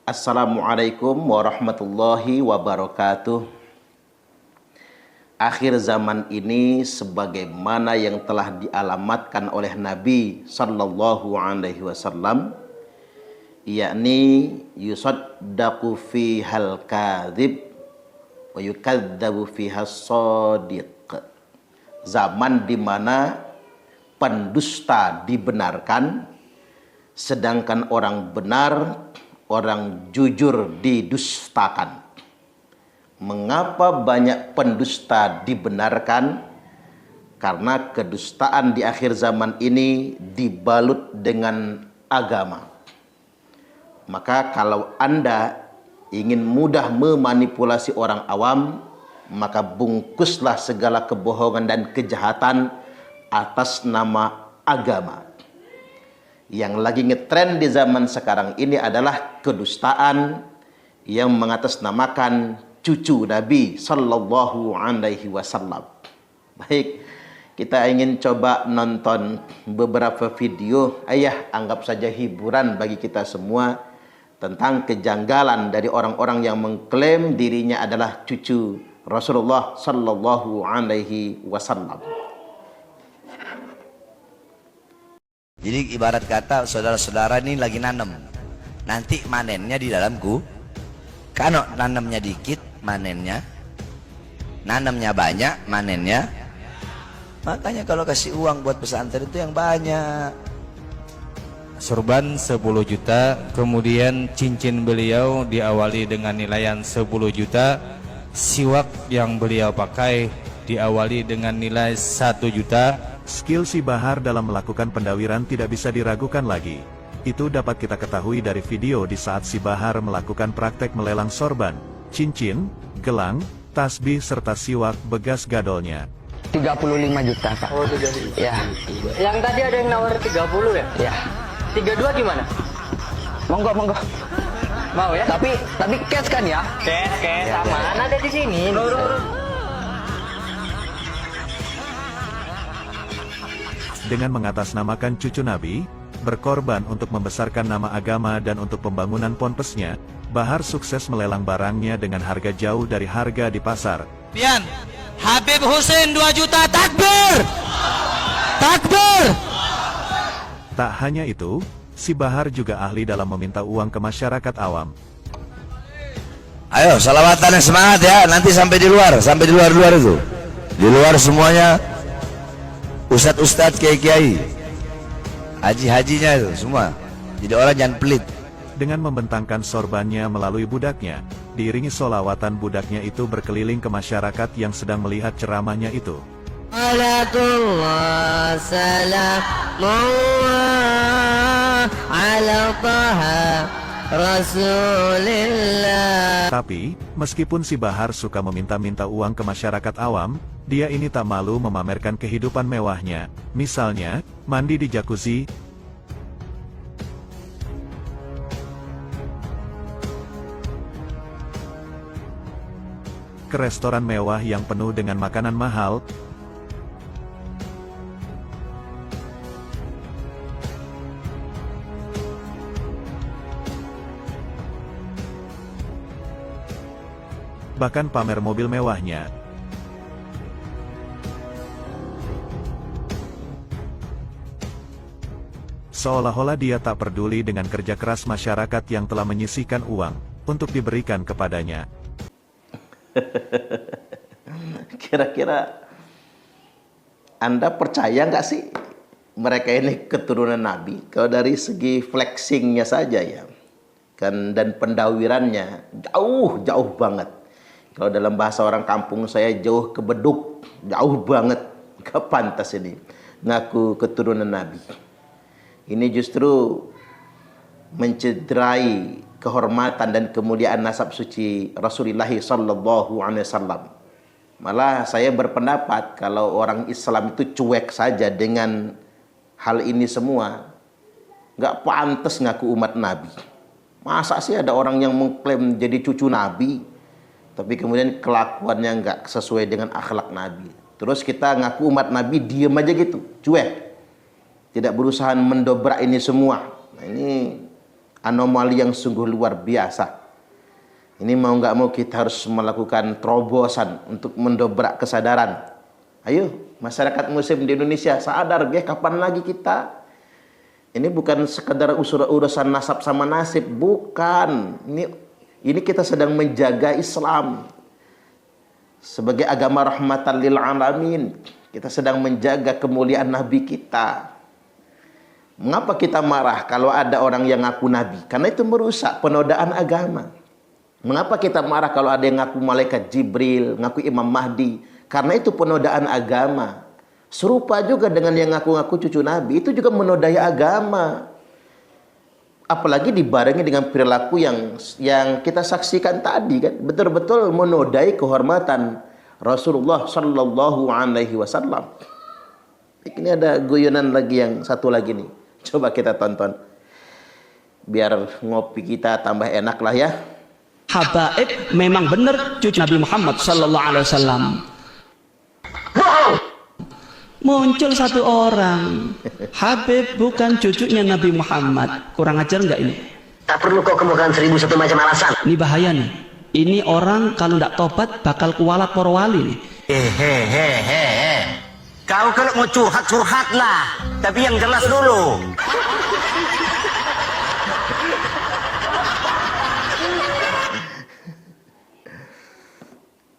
Assalamualaikum warahmatullahi wabarakatuh. Akhir zaman ini sebagaimana yang telah dialamatkan oleh Nabi sallallahu alaihi wasallam, yakni yusaddaqu fihal kadhib wa yukadzabu fihas shadiq. Zaman di mana pendusta dibenarkan, sedangkan orang benar, orang jujur didustakan. Mengapa banyak pendusta dibenarkan? Karena kedustaan di akhir zaman ini dibalut dengan agama. Maka kalau Anda ingin mudah memanipulasi orang awam, maka bungkuslah segala kebohongan dan kejahatan atas nama agama. Yang lagi ngetren di zaman sekarang ini adalah kedustaan yang mengatasnamakan cucu Nabi sallallahu alaihi wasallam. Baik, kita ingin coba nonton beberapa video, anggap saja hiburan bagi kita semua, tentang kejanggalan dari orang-orang yang mengklaim dirinya adalah cucu Rasulullah sallallahu alaihi wasallam. Jadi ibarat kata saudara-saudara ini lagi nanam, nanti manennya di dalamku. Kalau nanamnya dikit, manennya, nanamnya banyak, manennya. Makanya kalau kasih uang buat pesantren itu yang banyak. Sorban 10 juta, kemudian cincin beliau diawali dengan nilaian 10 juta, siwak yang beliau pakai diawali dengan nilai 1 juta. Skill si Bahar dalam melakukan pendawiran tidak bisa diragukan lagi. Itu dapat kita ketahui dari video di saat si Bahar melakukan praktek melelang sorban, cincin, gelang, tasbih serta siwak begas gadolnya. 35 juta, Kak. Oh, 35. Ya. Yang tadi ada yang nawar 30 ya? Ya. 32 gimana? Monggo, monggo. Mau ya? Tapi cash kan ya? Cash, Ya, aman ada di sini. Dengan mengatasnamakan cucu Nabi, berkorban untuk membesarkan nama agama dan untuk pembangunan ponpesnya, Bahar sukses melelang barangnya dengan harga jauh dari harga di pasar. Pian, Habib Hussein 2 juta, takbir! Takbir! Tak hanya itu, si Bahar juga ahli dalam meminta uang ke masyarakat awam. Ayo salawatan yang semangat ya, nanti sampai di luar itu. Di luar semuanya ustadz-ustadz, kiai-kiai, haji-hajinya itu semua. Jadi orang jangan pelit. Dengan membentangkan sorbannya melalui budaknya, diiringi solawatan budaknya itu berkeliling ke masyarakat yang sedang melihat ceramahnya itu. Salatullah salamullah ala taha Rasulillah. Tapi, meskipun si Bahar suka meminta-minta uang ke masyarakat awam, dia ini tak malu memamerkan kehidupan mewahnya. Misalnya, mandi di jacuzzi, ke restoran mewah yang penuh dengan makanan mahal, bahkan pamer mobil mewahnya. Seolah-olah dia tak peduli dengan kerja keras masyarakat yang telah menyisihkan uang untuk diberikan kepadanya. Kira-kira Anda percaya nggak sih mereka ini keturunan Nabi? Kalau dari segi flexingnya saja ya, kan, dan pendawirannya jauh banget. Kalau dalam bahasa orang kampung saya, jauh ke beduk, jauh banget. Gak pantas ini ngaku keturunan Nabi. Ini justru mencederai kehormatan dan kemuliaan nasab suci Rasulullah sallallahu alaihi wasallam. Malah saya berpendapat kalau orang Islam itu cuek saja dengan hal ini semua, nggak pantas ngaku umat Nabi. Masa sih ada orang yang mengklaim jadi cucu Nabi, tapi kemudian kelakuannya nggak sesuai dengan akhlak Nabi. Terus kita ngaku umat Nabi, diem aja gitu, cuek, tidak berusaha mendobrak ini semua. Nah, ini anomali yang sungguh luar biasa. Ini mau nggak mau kita harus melakukan terobosan untuk mendobrak kesadaran. Ayo, masyarakat muslim di Indonesia sadar, kapan lagi kita? Ini bukan sekedar urusan nasab sama nasib, bukan. Ini kita sedang menjaga Islam sebagai agama rahmatan lil alamin. Kita sedang menjaga kemuliaan Nabi kita. Mengapa kita marah kalau ada orang yang ngaku Nabi? Karena itu merusak, penodaan agama. Mengapa kita marah kalau ada yang ngaku malaikat Jibril, ngaku Imam Mahdi? Karena itu penodaan agama. Serupa juga dengan yang ngaku-ngaku cucu Nabi, itu juga menodai agama. Apalagi dibarengi dengan perilaku yang kita saksikan tadi kan, betul-betul menodai kehormatan Rasulullah Sallallahu Alaihi Wasallam. Ini ada guyonan lagi yang satu lagi nih, coba kita tonton biar ngopi kita tambah enak lah ya. Habaib memang benar cucu Nabi Muhammad Sallallahu Alaihi Wasallam. Muncul satu orang, Habib bukan cucunya Nabi Muhammad. Kurang ajar nggak ini? Tak perlu kau kemukakan 1001 macam alasan. Ini bahaya nih. Ini orang kalau nggak tobat bakal kualat para wali nih. Kau kalau mau curhat lah, tapi yang jelas dulu.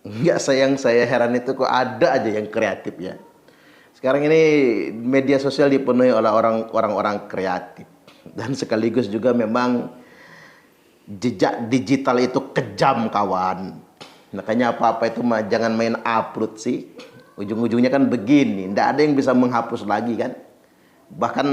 Enggak, saya heran itu kok ada aja yang kreatif ya. Sekarang ini media sosial dipenuhi oleh orang-orang kreatif. Dan sekaligus juga memang jejak digital itu kejam kawan. Makanya apa-apa itu jangan main upload sih. Ujung-ujungnya kan begini, tidak ada yang bisa menghapus lagi kan. Bahkan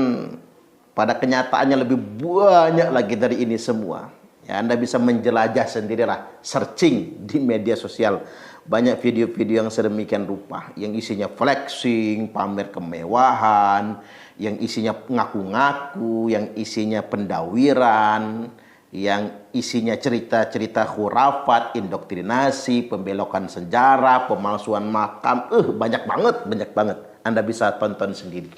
pada kenyataannya lebih banyak lagi dari ini semua. Ya, Anda bisa menjelajah sendirilah, searching di media sosial. Banyak video-video yang sedemikian rupa, yang isinya flexing, pamer kemewahan, yang isinya ngaku-ngaku, yang isinya pendawiran, yang isinya cerita-cerita khurafat, indoktrinasi, pembelokan sejarah, pemalsuan makam. Banyak banget. Anda bisa tonton sendiri.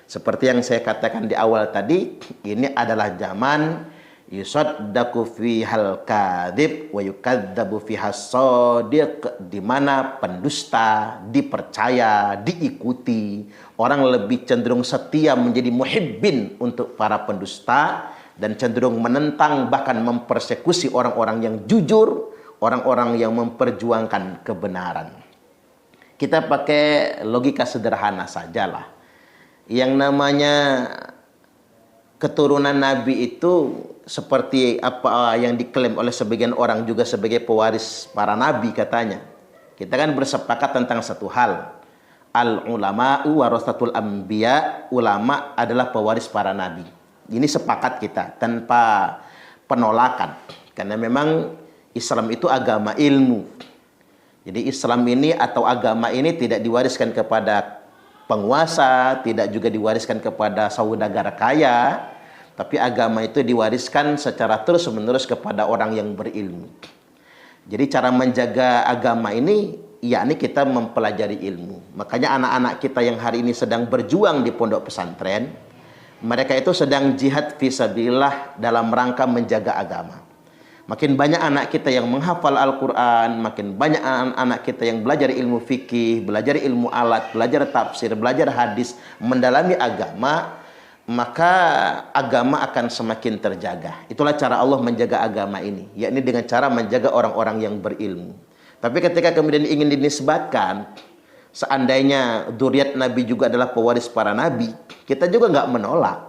Seperti yang saya katakan di awal tadi, ini adalah zaman yusaddaqu fihal kadhib wa yukadzabu fihas shadiq, di mana pendusta dipercaya, diikuti. Orang lebih cenderung setia menjadi muhibbin untuk para pendusta dan cenderung menentang bahkan mempersekusi orang-orang yang jujur, orang-orang yang memperjuangkan kebenaran. Kita pakai logika sederhana sajalah. Yang namanya keturunan Nabi itu seperti apa yang diklaim oleh sebagian orang juga sebagai pewaris para nabi katanya. Kita kan bersepakat tentang satu hal. Al-ulama'u warasatul anbiya, ulama adalah pewaris para nabi. Ini sepakat kita tanpa penolakan. Karena memang Islam itu agama ilmu. Jadi Islam ini atau agama ini tidak diwariskan kepada penguasa, tidak juga diwariskan kepada saudagar kaya. Tapi agama itu diwariskan secara terus-menerus kepada orang yang berilmu. Jadi cara menjaga agama ini, yakni kita mempelajari ilmu. Makanya anak-anak kita yang hari ini sedang berjuang di pondok pesantren, mereka itu sedang jihad fisabilillah dalam rangka menjaga agama. Makin banyak anak kita yang menghafal Al-Quran, makin banyak anak kita yang belajar ilmu fikih, belajar ilmu alat, belajar tafsir, belajar hadis, mendalami agama, maka agama akan semakin terjaga. Itulah cara Allah menjaga agama ini, yakni dengan cara menjaga orang-orang yang berilmu. Tapi ketika kemudian ingin dinisbatkan, seandainya dzurriyyat Nabi juga adalah pewaris para nabi, kita juga nggak menolak.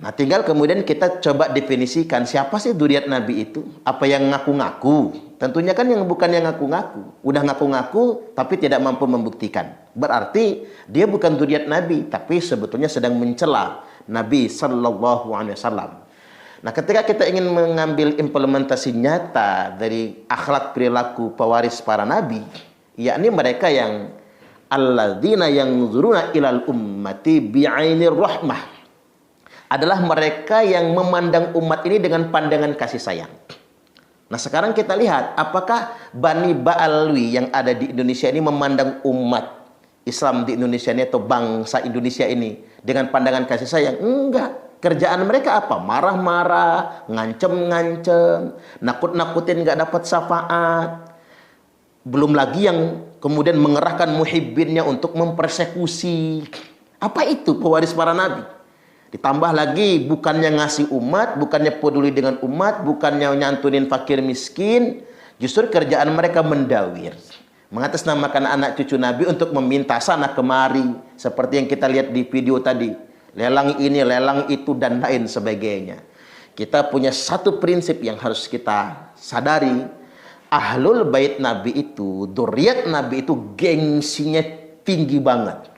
Nah, tinggal kemudian kita coba definisikan siapa sih dzurriyyat Nabi itu? Apa yang ngaku-ngaku? Tentunya kan yang bukan yang ngaku-ngaku. Udah ngaku-ngaku tapi tidak mampu membuktikan. Berarti dia bukan dzurriyyat Nabi, tapi sebetulnya sedang mencela Nabi Sallallahu Alaihi Wasallam. Nah, ketika kita ingin mengambil implementasi nyata dari akhlak perilaku pewaris para nabi, yakni mereka yang alladzina yanzuruna ilal ummati bi'ainir rahmah, adalah mereka yang memandang umat ini dengan pandangan kasih sayang. Nah, sekarang kita lihat apakah Bani Ba'alwi yang ada di Indonesia ini memandang umat Islam di Indonesia ini atau bangsa Indonesia ini dengan pandangan kasih sayang? Enggak. Kerjaan mereka apa? Marah-marah, ngancem-ngancem, nakut-nakutin nggak dapat syafaat. Belum lagi yang kemudian mengerahkan muhibbinnya untuk mempersekusi. Apa itu pewaris para nabi? Ditambah lagi bukannya ngasih umat, bukannya peduli dengan umat, bukannya nyantunin fakir miskin, justru kerjaan mereka mendawir, mengatasnamakan anak cucu Nabi untuk meminta sana kemari, seperti yang kita lihat di video tadi, lelang ini, lelang itu, dan lain sebagainya. Kita punya satu prinsip yang harus kita sadari, ahlul bait Nabi itu, dzurriyyat Nabi itu gengsinya tinggi banget.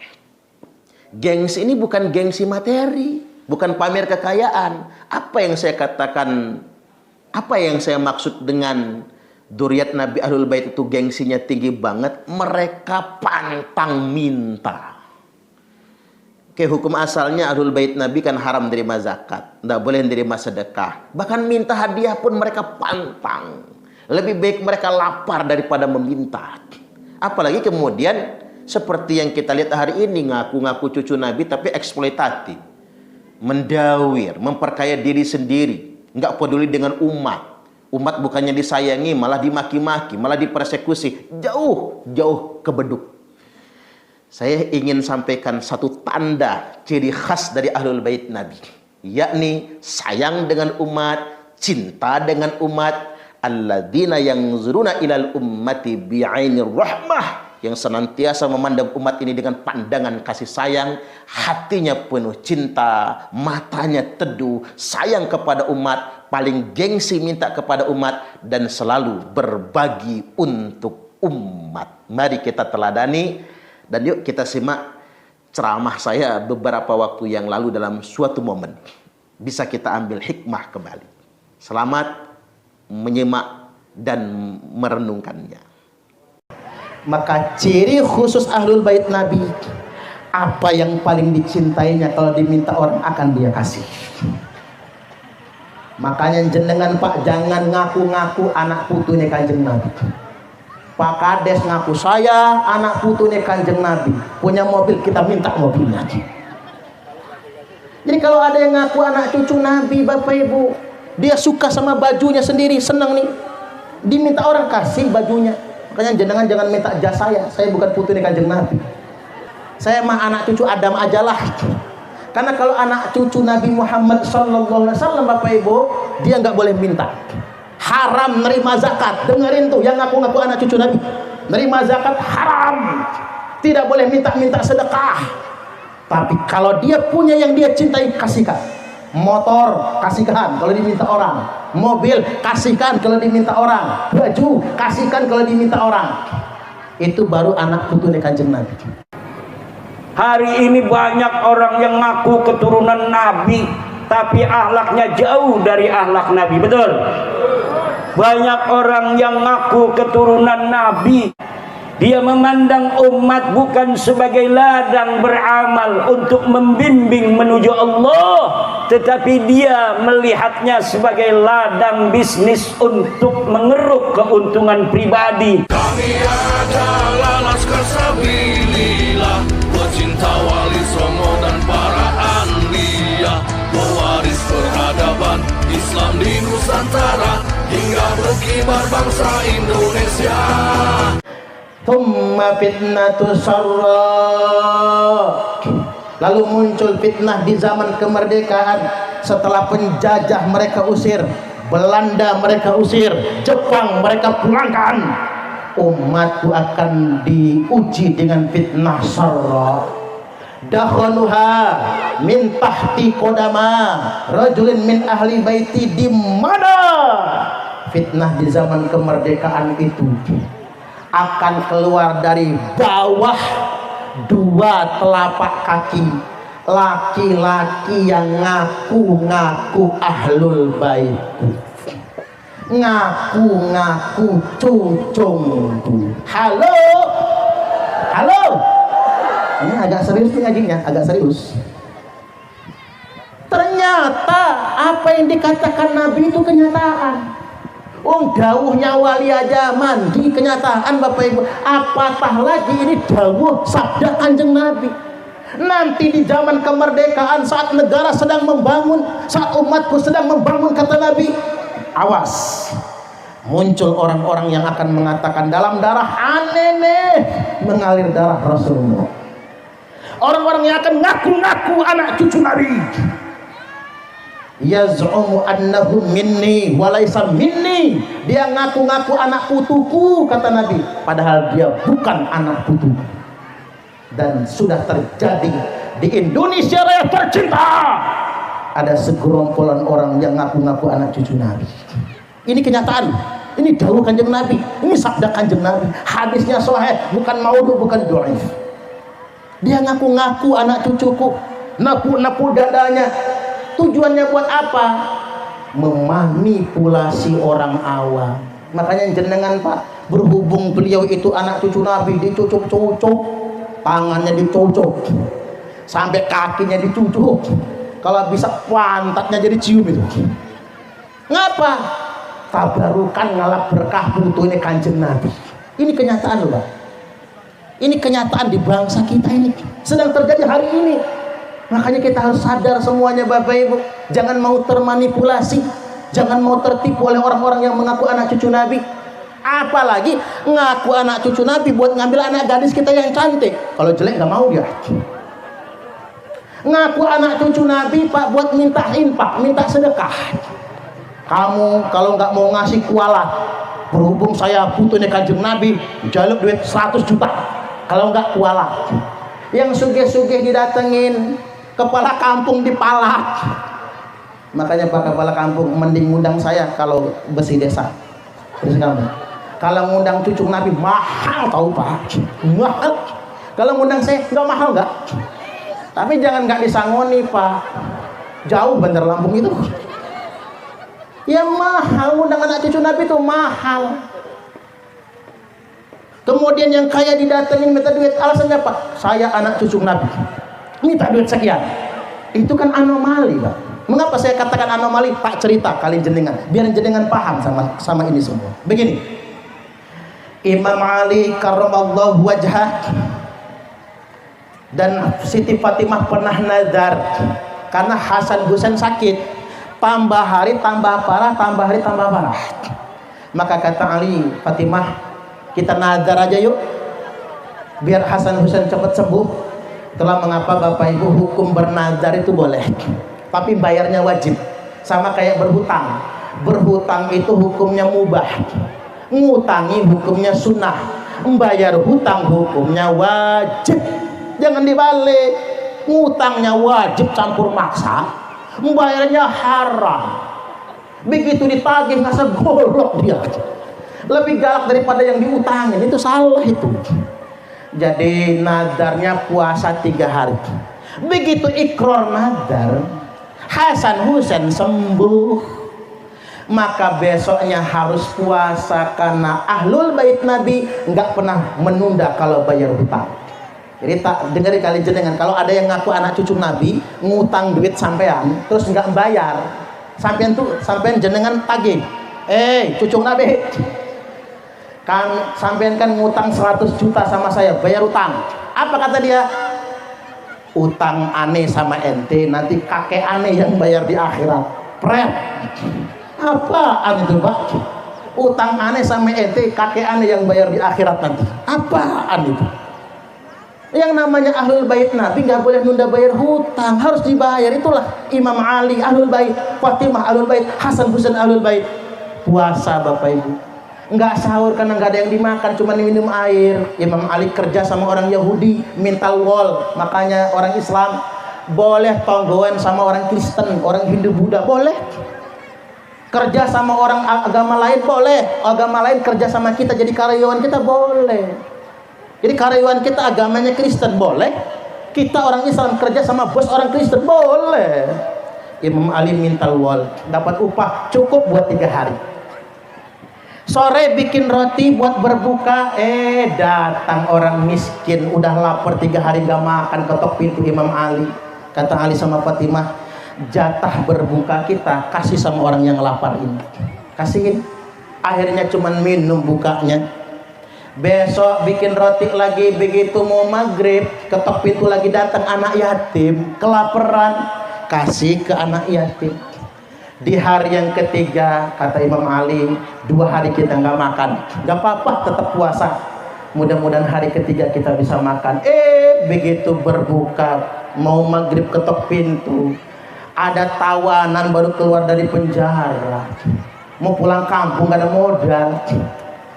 Gengsi ini bukan gengsi materi, bukan pamer kekayaan. Apa yang saya katakan, apa yang saya maksud dengan dzurriyyat Nabi ahlul bait itu gengsinya tinggi banget? Mereka pantang minta. Oke, hukum asalnya ahlul bait Nabi kan haram nerima zakat, tidak boleh nerima sedekah, bahkan minta hadiah pun mereka pantang. Lebih baik mereka lapar daripada meminta. Apalagi kemudian seperti yang kita lihat hari ini, ngaku-ngaku cucu Nabi tapi eksploitatif, mendawir, memperkaya diri sendiri, nggak peduli dengan umat. Umat bukannya disayangi, malah dimaki-maki, malah dipersekusi. Jauh ke beduk. Saya ingin sampaikan satu tanda ciri khas dari ahlul bait Nabi, yakni sayang dengan umat, cinta dengan umat. Alladzina yanzuruna ilal ummati bi'ainir rahmah, yang senantiasa memandang umat ini dengan pandangan kasih sayang, hatinya penuh cinta, matanya teduh, sayang kepada umat, paling gengsi minta kepada umat, dan selalu berbagi untuk umat. Mari kita teladani, dan yuk kita simak ceramah saya beberapa waktu yang lalu dalam suatu momen. Bisa kita ambil hikmah kembali. Selamat menyimak dan merenungkannya. Maka ciri khusus ahlul bait Nabi, apa yang paling dicintainya kalau diminta orang akan dia kasih. Makanya jenengan Pak jangan ngaku-ngaku anak putunya Kanjeng Nabi. Pak Kades ngaku saya anak putunya Kanjeng Nabi, punya mobil, kita minta mobilnya. Jadi kalau ada yang ngaku anak cucu Nabi, Bapak Ibu, dia suka sama bajunya sendiri, senang nih, diminta orang kasih bajunya. Makanya jenengan jangan minta jas saya bukan putunya Kanjeng Nabi. Saya mah anak cucu Adam ajalah. Karena kalau anak cucu Nabi Muhammad sallallahu alaihi wasallam, Bapak Ibu, dia nggak boleh minta. Haram nerima zakat. Dengerin tuh yang ngaku-ngaku anak cucu Nabi. Nerima zakat haram. Tidak boleh minta-minta sedekah. Tapi kalau dia punya yang dia cintai, kasihkan. Motor kasihkan kalau diminta orang, mobil kasihkan kalau diminta orang, baju kasihkan kalau diminta orang. Itu baru anak putunya Kanjeng Nabi. Hari ini banyak orang yang ngaku keturunan Nabi tapi akhlaknya jauh dari akhlak Nabi. Betul? Banyak orang yang ngaku keturunan Nabi, dia memandang umat bukan sebagai ladang beramal untuk membimbing menuju Allah, tetapi dia melihatnya sebagai ladang bisnis untuk mengeruk keuntungan pribadi. Kami adalah Laskar Sabilillah, pecinta Wali Songo dan para anbiya, pewaris peradaban Islam di Nusantara hingga berkibar bangsa Indonesia. Thumma fitnatu sarra, lalu muncul fitnah di zaman kemerdekaan. Setelah penjajah mereka usir, Belanda mereka usir, Jepang mereka pulangkan, umatku akan diuji dengan fitnah sarra. Dakhaluha min tahti qodama rajulin min ahli baiti. Di mana fitnah di zaman kemerdekaan itu? Akan keluar dari bawah dua telapak kaki laki-laki yang ngaku-ngaku ahlul bait, ngaku-ngaku cucungku. Halo, ini agak serius nih ngajinya, agak serius. Ternyata apa yang dikatakan Nabi itu kenyataan. Dawuhnya wali aja mandi kenyataan, Bapak Ibu. Apatah lagi ini dawuh sabda Kanjeng Nabi. Nanti di zaman kemerdekaan, saat negara sedang membangun, saat umatku sedang membangun, kata Nabi, awas, muncul orang-orang yang akan mengatakan dalam darah aneh nih mengalir darah Rasulullah. Orang-orang yang akan ngaku-ngaku anak cucu Nabi, yaz'umu annahu minni walaysa minni, dia ngaku-ngaku anak putuku, kata Nabi, padahal dia bukan anak putuku. Dan sudah terjadi di Indonesia Raya tercinta, ada segerombolan orang yang ngaku-ngaku anak cucu Nabi. Ini kenyataan, ini dawuh Kanjeng Nabi, ini sabda Kanjeng Nabi, hadisnya sahih, bukan maudhu, bukan dhaif. Dia ngaku-ngaku anak cucuku, napu-napu dadanya. Tujuannya buat apa? Memanipulasi orang awam. Makanya jenengan Pak, berhubung beliau itu anak cucu Nabi, dicucuk-cucuk, tangannya dicucuk, sampai kakinya dicucuk, kalau bisa pantatnya jadi cium itu. Ngapa? Tabarukan ngalap berkah putu ini Kanjeng Nabi. Ini kenyataan loh Pak. Ini kenyataan di bangsa kita ini sedang terjadi hari ini. Makanya kita harus sadar semuanya Bapak Ibu, jangan mau termanipulasi, jangan mau tertipu oleh orang-orang yang mengaku anak cucu Nabi. Apalagi ngaku anak cucu Nabi buat ngambil anak gadis kita yang cantik, kalau jelek nggak mau dia. Ngaku anak cucu Nabi Pak buat minta infak, minta sedekah. Kamu kalau nggak mau ngasih kualat, berhubung saya putunya Kanjeng Nabi, jaluk duit 100 juta. Kalau nggak kualat, yang sugih-sugih didatengin, kepala kampung dipalak. Makanya Pak kepala kampung mending ngundang saya kalau besi desa. Terus kamu, kalau ngundang cucu Nabi mahal tahu Pak, mahal. Kalau ngundang saya nggak mahal nggak. Tapi jangan nggak disangoni Pak, jauh Bandar Lampung itu. Ya mahal, ngundang anak cucu Nabi itu mahal. Kemudian yang kaya didatengin minta duit, alasannya Pak, saya anak cucu Nabi, minta duit sekian. Itu kan anomali Pak. Mengapa saya katakan anomali? Pak cerita kali jenengan, biar jenengan paham sama ini semua. Begini, Imam Ali karramallahu wajhah dan Siti Fatimah pernah nazar karena Hasan Husain sakit, tambah hari tambah parah, tambah hari tambah parah. Maka kata Ali, Fatimah, kita nazar aja yuk, biar Hasan Husain cepat sembuh. Itulah mengapa Bapak Ibu hukum bernazar itu boleh, tapi bayarnya wajib. Sama kayak berhutang. Berhutang itu hukumnya mubah, ngutangi hukumnya sunnah, membayar hutang hukumnya wajib. Jangan dibalik, ngutangnya wajib campur maksa, membayarnya haram. Begitu ditagih nggak segolok dia, lebih galak daripada yang diutangin. Itu salah itu. Jadi nadarnya puasa 3 hari. Begitu ikrar nadar, Hasan Husain sembuh, maka besoknya harus puasa karena ahlul bait Nabi nggak pernah menunda kalau bayar hutang. Jadi tak dengar kali jenengan, kalau ada yang ngaku anak cucu Nabi ngutang duit sampean terus nggak bayar, sampean jenengan tagih, cucu Nabi, kan sampean kan ngutang 100 juta sama saya, bayar utang. Apa kata dia? Utang aneh sama ente, nanti kakek aneh yang bayar di akhirat. Pret. Apaan itu Pak? Utang aneh sama ente, kakek aneh yang bayar di akhirat nanti. Apaan itu? Yang namanya ahlul bait Nabi nggak boleh nunda bayar hutang, harus dibayar. Itulah Imam Ali ahlul bait, Fatimah ahlul bait, Hasan Husain ahlul bait. Puasa Bapak Ibu, nggak sahur karena nggak ada yang dimakan, cuma minum air. Imam Ali kerja sama orang Yahudi, minta wol. Makanya orang Islam boleh tonggoan sama orang Kristen, orang Hindu Buddha boleh. Kerja sama orang agama lain boleh, agama lain kerja sama kita jadi karyawan kita boleh. Jadi karyawan kita agamanya Kristen boleh, kita orang Islam kerja sama bos orang Kristen boleh. Imam Ali minta wol, dapat upah cukup buat 3 hari. Sore bikin roti buat berbuka, datang orang miskin udah lapar 3 hari gak makan, ketok pintu Imam Ali. Kata Ali sama Fatimah, jatah berbuka kita kasih sama orang yang lapar ini, kasihin. Akhirnya cuman minum bukanya. Besok bikin roti lagi, begitu mau maghrib ketok pintu lagi datang anak yatim kelaparan, kasih ke anak yatim. Di hari yang ketiga kata Imam Ali, 2 hari kita nggak makan, nggak apa-apa tetap puasa, mudah-mudahan hari ketiga kita bisa makan. Begitu berbuka mau maghrib ketok pintu, ada tawanan baru keluar dari penjara, mau pulang kampung gak ada modal,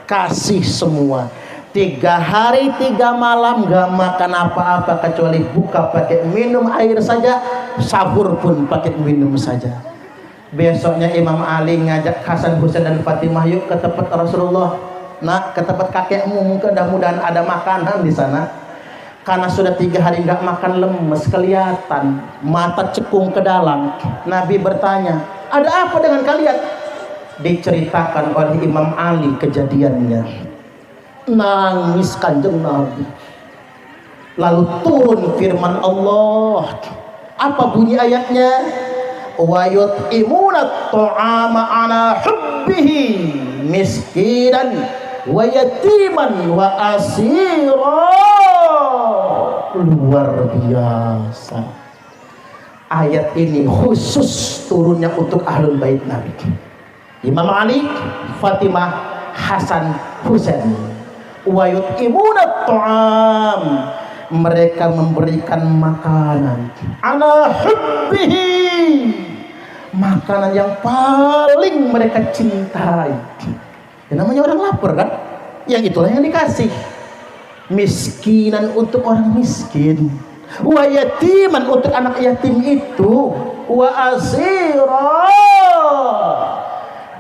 kasih semua. 3 hari 3 malam gak makan apa-apa kecuali buka pakai minum air saja, sahur pun pakai minum saja. Besoknya Imam Ali ngajak Hasan, Husain dan Fatimah, yuk ke tempat Rasulullah, nak ke tempat kakekmu, mudah-mudahan ada makanan di sana. Karena sudah 3 hari nggak makan, lemes kelihatan, mata cekung ke dalam. Nabi bertanya, ada apa dengan kalian? Diceritakan oleh Imam Ali kejadiannya. Nangis Kanjeng Nabi. Lalu turun firman Allah. Apa bunyi ayatnya? Wa yut'imuna ta'ama ala hubbihi miskinan wa yatiman wa asira. Luar biasa. Ayat ini khusus turunnya untuk ahlul bait Nabi, Imam Ali, Fatimah, Hasan, Husain. Wa yut'imuna ta'am, mereka memberikan makanan ala hubbihi, makanan yang paling mereka cintai. Ya, namanya orang lapar kan, yang itulah yang dikasih. Miskinan untuk orang miskin, wa yatiman untuk anak yatim itu, wa asira,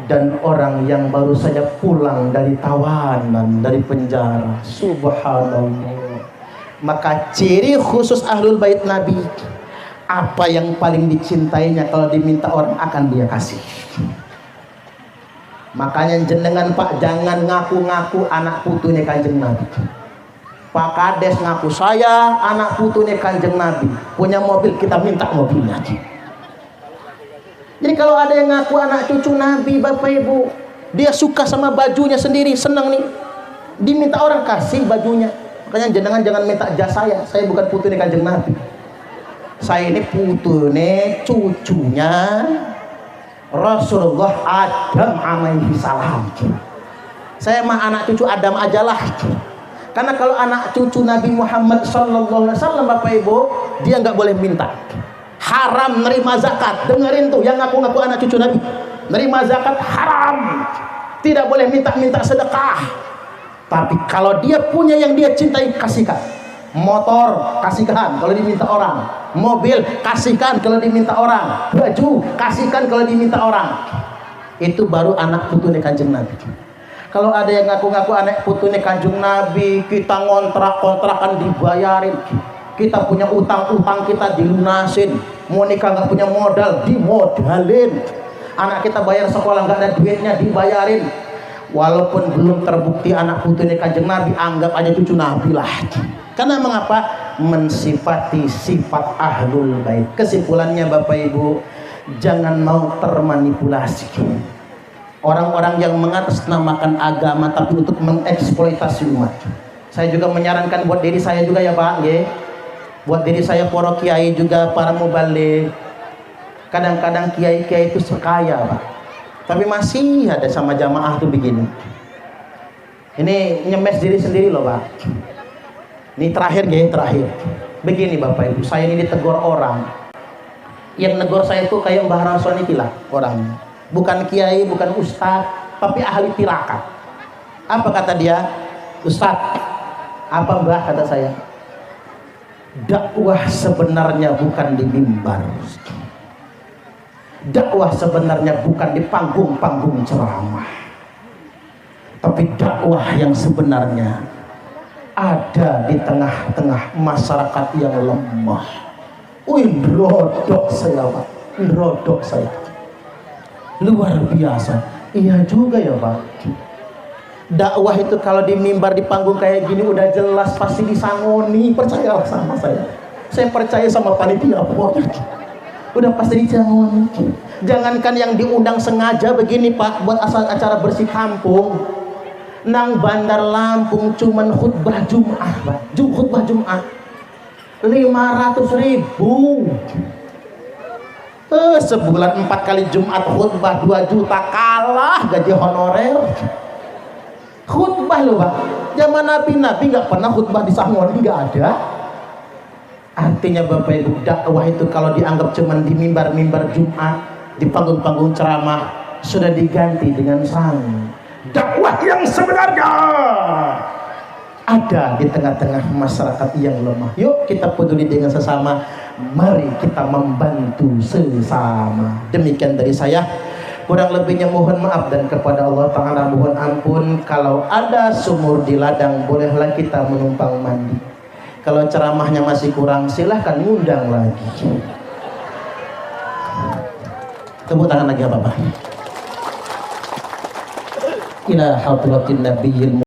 dan orang yang baru saja pulang dari tawanan, dari penjara. Subhanallah. Maka ciri khusus ahlul bait Nabi, apa yang paling dicintainya kalau diminta orang akan dia kasih. Makanya jenengan Pak jangan ngaku-ngaku anak putune Kanjeng Nabi. Pak Kades ngaku saya anak putune Kanjeng Nabi, punya mobil kita minta mobilnya. Jadi kalau ada yang ngaku anak cucu Nabi, Bapak Ibu, dia suka sama bajunya sendiri, senang nih, diminta orang kasih bajunya. Makanya jenengan jangan minta jas saya bukan putune Kanjeng Nabi. Saya ini putune cucunya Rasulullah Adam alaihi salam. Saya mah anak cucu Adam ajalah. Karena kalau anak cucu Nabi Muhammad sallallahu alaihi wasallam, Bapak Ibu, dia nggak boleh minta. Haram nerima zakat. Dengerin tuh yang ngaku-ngaku anak cucu Nabi. Nerima zakat haram. Tidak boleh minta-minta sedekah. Tapi kalau dia punya yang dia cintai, kasihkan. Motor kasihkan kalau diminta orang. Mobil kasihkan kalau diminta orang. Baju kasihkan kalau diminta orang. Itu baru anak putune Kanjeng Nabi. Kalau ada yang ngaku-ngaku anak putune Kanjeng Nabi, kita ngontrak-kontrakan dibayarin, kita punya utang-utang kita dilunasin, mau nikah nggak punya modal dimodalin, anak kita bayar sekolah nggak ada duitnya dibayarin. Walaupun belum terbukti anak putune Kanjeng Nabi, anggap aja cucu Nabi lah. Karena mengapa? Mensifati sifat ahlul bait. Kesimpulannya Bapak Ibu, jangan mau termanipulasi. Orang-orang yang mengatasnamakan agama tapi untuk mengeksploitasi umat. Saya juga menyarankan buat diri saya juga ya Pak, buat diri saya, para kiai juga, para mubaligh. Kadang-kadang kiai-kiai itu sekaya Pak, tapi masih ada sama jamaah tuh begini. Ini nyemes diri sendiri loh Pak. Ini terakhir. Begini Bapak Ibu, saya ini ditegur orang. Yang negur saya itu kayak Mbah Rasul ini lah orangnya. Bukan kiai, bukan ustaz, tapi ahli tirakat. Apa kata dia? Ustaz, apa Mbah kata saya? Dakwah sebenarnya bukan di mimbar. Dakwah sebenarnya bukan di panggung-panggung ceramah. Tapi dakwah yang sebenarnya ada di tengah-tengah masyarakat yang lemah. Rodok saya Pak, rodok saya. Luar biasa. Iya juga ya Pak. Dakwah itu kalau di mimbar, di panggung kayak gini udah jelas pasti disangoni. Percayalah sama saya. Saya percaya sama panitia Pak. Udah pasti disangoni. Jangankan yang diundang sengaja begini Pak, buat asal acara bersih kampung. nang Bandar Lampung cuman khutbah Jum'ah, khutbah Jum'ah 500.000. Sebulan 4 kali Jumat khutbah 2 juta, kalah gaji honorer. Khutbah loh Pak, zaman Nabi nggak pernah khutbah di Sangoni, nggak ada. Artinya Bapak Ibu, dakwah itu kalau dianggap cuman di mimbar-mimbar Jumat, di panggung-panggung ceramah, sudah diganti dengan sang dakwah yang sebenarnya ada di tengah-tengah masyarakat yang lemah. Yuk kita peduli dengan sesama, mari kita membantu sesama. Demikian dari saya, kurang lebihnya mohon maaf, dan kepada Allah Ta'ala mohon ampun. Kalau ada sumur di ladang, bolehlah kita menumpang mandi. Kalau ceramahnya masih kurang, silahkan ngundang lagi. Tepuk tangan lagi Bapak. Ila hadratin nabiyil